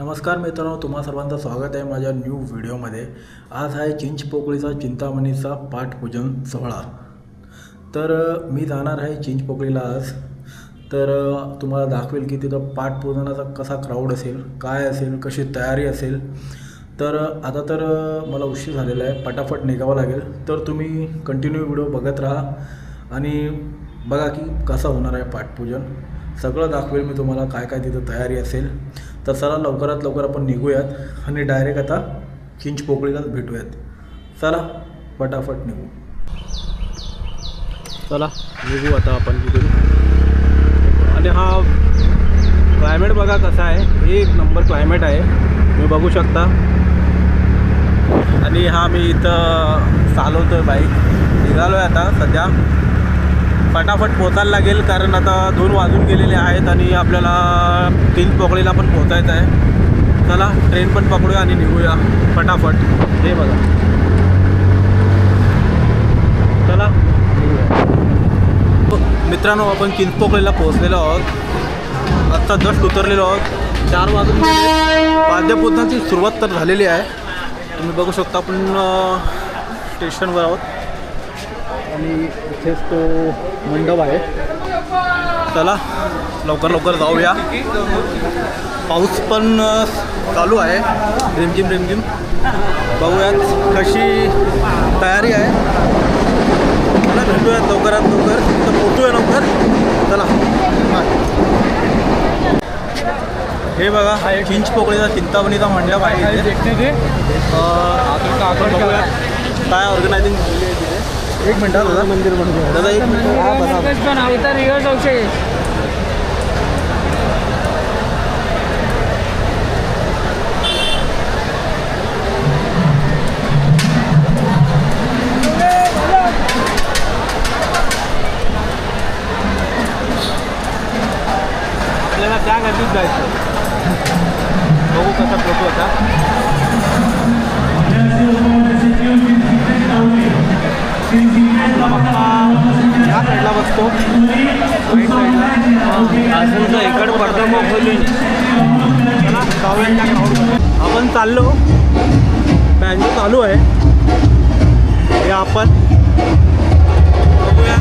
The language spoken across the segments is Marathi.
नमस्कार मित्रांनो, तुम्हा सर्वांचं स्वागत आहे माझ्या न्यू व्हिडिओमध्ये। आज आहे चिंचपोकळीचा चिंतामणीचा पाठपूजन सोहळा। तर मी जाणार आहे चिंचपोकळीला आज। तर तुम्हाला दाखवेल की तिथं पाठपूजनाचा कसा क्राऊड असेल, काय असेल, कशी तयारी असेल। तर आता तर मला उशीर झालेला आहे, पटापट निघावं लागेल। तर तुम्ही कंटिन्यू व्हिडिओ बघत राहा आणि बघा की कसं होणार आहे पाठपूजन। सगळं दाखवेल मी तुम्हाला, काय काय तिथं तयारी असेल। तर चला लवकरात लवकर आपण निघूयात आणि डायरेक्ट आता चिंचपोकळीलाच भेटूयात। चला पटापट निघू। चला निघू आता आपण तिथून। आणि हा क्लायमेट बघा कसा आहे, एक नंबर क्लायमेट आहे, तुम्ही बघू शकता। आणि हा मी इथं चालवतो आहे बाईक, निघालो आहे आता सध्या। फटाफट पोचायला लागेल कारण आता 2 वाजून गेलेले आहेत आणि आपल्याला चिंचपोकळीला पण पोचायचं आहे। चला ट्रेन पण पकडूया आणि निघूया फटाफट। हे बघा, चला निघूया। मित्रांनो, आपण चिंचपोकळीला पोहोचलेलो आहोत, आत्ता जस्ट उतरलेलो आहोत। 4 वाजून गेले, वाद्यपूजनाची सुरुवात तर झालेली आहे, तुम्ही बघू शकता। आपण स्टेशनवर आहोत आणि इथेच तो मंडप आहे। चला लवकर लवकर जाऊया। पाऊस पण चालू आहे, रिमझिम रिमझिम। बघूयात कशी तयारी आहे। चला भेटूयात लवकरात लवकर, तर पोचूया लवकर। चला हे बघा, चिंचपोकळीचा चिंतामणीचा मंडप आहे इथे। बघूया काय ऑर्गनायझिंग झालेली आहे तिथे। एक मिनट दादा, मंदिर बनवूया दादा, एक मिनट। आपल्याला त्या गर्दीत जायचं, बघू कसा फोटो होता। या साईडला बसतो, राईट साईडला अजून इकडं पडतो मग खोलून। चला जाऊया त्या क्राऊडमध्ये। आपण चाललो, बँजो चालू आहे, हे आपण बघूया।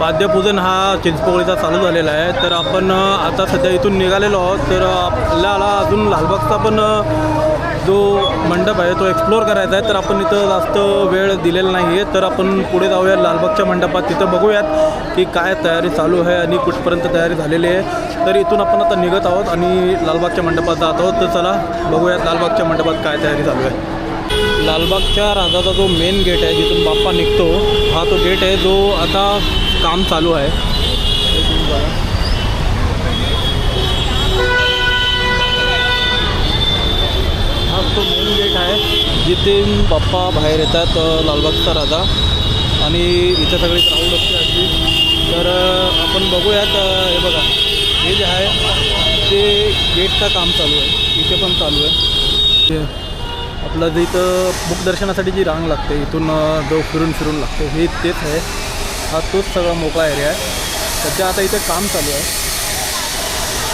पाद्यपूजन हा चिंचपोकळीचा चालू झालेला आहे. तर आपण आता सध्या इथून निघालेलो आहोत. तर आपल्याला अजून लालबागचा पण जो मंडप आहे तो एक्सप्लोअर करायचा आहे. तर आपण इथं जास्त वेळ दिलेला नाही आहे. तर आपण पुढे जाऊया लालबागच्या मंडपात. तिथं बघूयात की काय तयारी चालू आहे आणि कुठपर्यंत तयारी झालेली आहे. तर इथून आपण आता निघत आहोत आणि लालबागच्या मंडपात जात आहोत. तर चला बघूयात लालबागच्या मंडपात काय तयारी चालू आहे. लालबागच्या राजाचा जो मेन गेट आहे जिथून बाप्पा निघतो हा तो गेट आहे जो आता काम चालू आहे. हा तो मेन गेट आहे जिथे बाप्पा बाहेर येतात लालबागचा राजा आणि इथे सगळी क्राऊड असते अगदी. तर आपण बघूयात. हे बघा हे जे आहे ते गेटचं काम चालू आहे. इथे पण चालू आहे. आपलं जे इथं मुखदर्शनासाठी जी रांग लागते इथून जो फिरून लागते हे तेच आहे. हा तोच सगळा मोकळा एरिया आहे. सध्या आता इथे काम चालू आहे.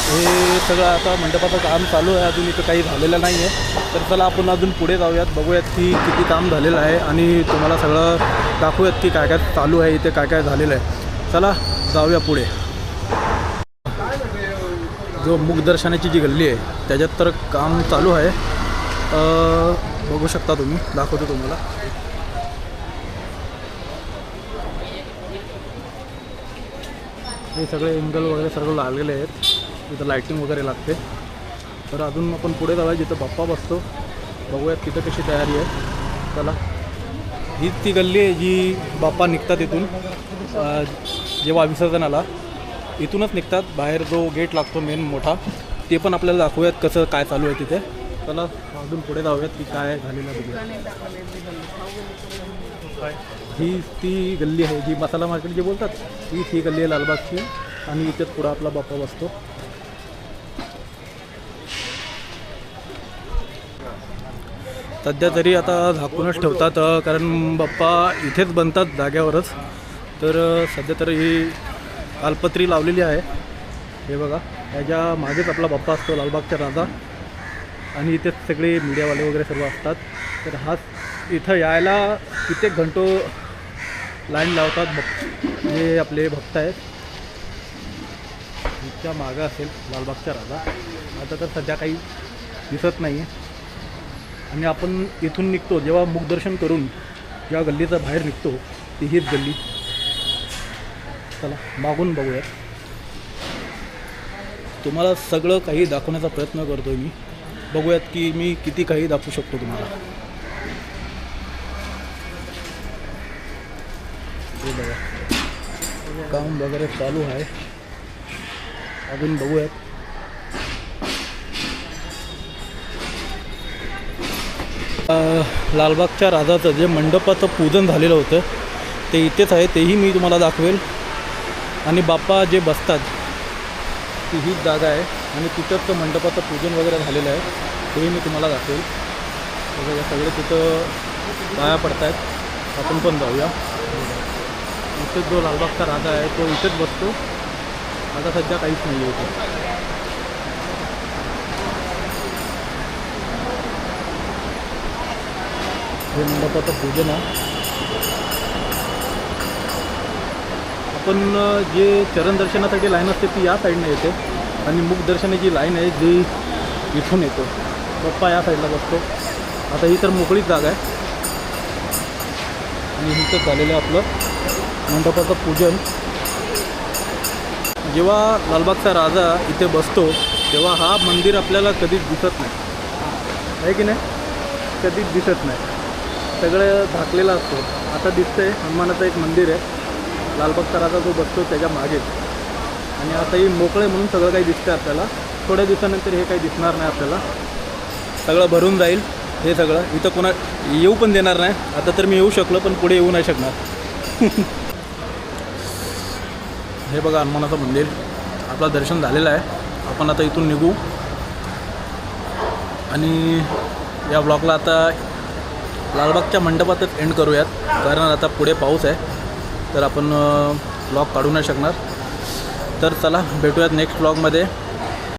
हे सगळं आता मंडपाचं काम चालू आहे. अजून इथं काही झालेलं नाही आहे. तर चला आपण अजून पुढे जाऊयात. बघूयात की किती काम झालेलं आहे आणि तुम्हाला सगळं दाखवूयात की काय काय चालू आहे इथे काय काय झालेलं आहे. चला जाऊया पुढे. जो मुखदर्शनाची जी गल्ली आहे त्याच्यात तर काम चालू आहे. बघू शकता तुम्ही. दाखवतो तुम्हाला. हे सगळे एंगल वगैरे सर्व लागलेले आहेत. तिथं लाईटिंग वगैरे लागते. तर अजून आपण पुढे जाऊया जिथं बाप्पा बसतो. बघूयात तिथं कशी तयारी आहे. चला हीच ती गल्ली आहे जी बाप्पा निघतात इथून. जेव्हा विसर्जनाला इथूनच निघतात. बाहेर जो गेट लागतो मेन मोठा ते पण आपल्याला दाखवूयात कसं काय चालू आहे तिथे. चला अजून पुढे जाऊयात की काय झालेलं बघूया. ही ती गल्ली आहे जी मसाला मार्केट जे बोलतात ही गल्ली आहे लालबागची आणि इथेच पुढं आपला बाप्पा बसतो. सध्या तरी आता झाकूनच ठेवतात कारण बाप्पा इथेच बनतात जाग्यावरच. तर सध्या तर ही कालपत्री लावलेली आहे. हे बघा याच्या मागेच आपला बाप्पा असतो लालबागचा राजा आणि इथेच सगळे मीडियावाले वगैरे सर्व असतात. तर हा इथं यायला कित्येक घंटो लाईन लावतात जे आपले भक्त आहेत. इथच्या मागं असेल लालबागचा राजा. आता तर सध्या काही दिसत नाही आहे. आणि आपण इथून निघतो जेव्हा मुखदर्शन करून जेव्हा गल्लीचा बाहेर निघतो ती हीच गल्ली. चला मागून बघूयात. तुम्हाला सगळं काही दाखवण्याचा प्रयत्न करतो आहे मी. बघूयात की मी किती काही दाखवू शकतो तुम्हाला. हे बघा काम वगैरे चालू आहे. अजून बघूयात. लालबागच्या राजाचं जे मंडपाचं पूजन झालेलं होतं ते इथेच आहे. तेही मी तुम्हाला दाखवेल. आणि बाप्पा जे बसतात ती हीच जागा आहे आणि तिथंच मंडपाचं पूजन वगैरे झालेलं आहे तेही मी तुम्हाला दाखवेल. बघा सगळे तिथं पाया पडत आहेत. आपण पण जाऊया. इथेच जो लालबागचा राजा आहे तो इथेच बसतो. आता सध्या काहीच नाही आहे इथे. हे मंडपाचं पूजन आहे. आपण जे चरण दर्शनासाठी लाईन असते ती या साईडनं येते आणि मुखदर्शनाची लाईन आहे जी इथून येतो. बाप्पा या साईडला बसतो. आता ही तर मोकळीच जागा आहे आणि इथं झालेलं आहे आपलं मंडपाचं पूजन. जेव्हा लालबागचा राजा इथे बसतो तेव्हा हा मंदिर आपल्याला कधीच दिसत नाही आहे की नाही. कधीच दिसत नाही. सगळं झाकलेलं असतो. आता दिसतंय हनुमानाचं एक मंदिर आहे. लालबागचा राजा जो बसतो त्याच्या मागेच आणि आताही मोकळे म्हणून सगळं काही दिसतं आपल्याला. थोड्या दिवसानंतर हे काही दिसणार नाही आपल्याला. सगळं भरून जाईल हे सगळं. इथं कोणा येऊ पण देणार नाही. आता तर मी येऊ शकलो पण पुढे येऊ नाही शकणार. हे बघा हनुमानाचं मंदिर. आपलं दर्शन झालेलं आहे. आपण आता इथून निघू आणि या ब्लॉगला आता लालबागच्या मंडपातच एंड करूयात कारण आता पुढे पाऊस आहे तर आपण ब्लॉग काढू नाही शकणार. तर चला भेटूयात नेक्स्ट ब्लॉगमध्ये.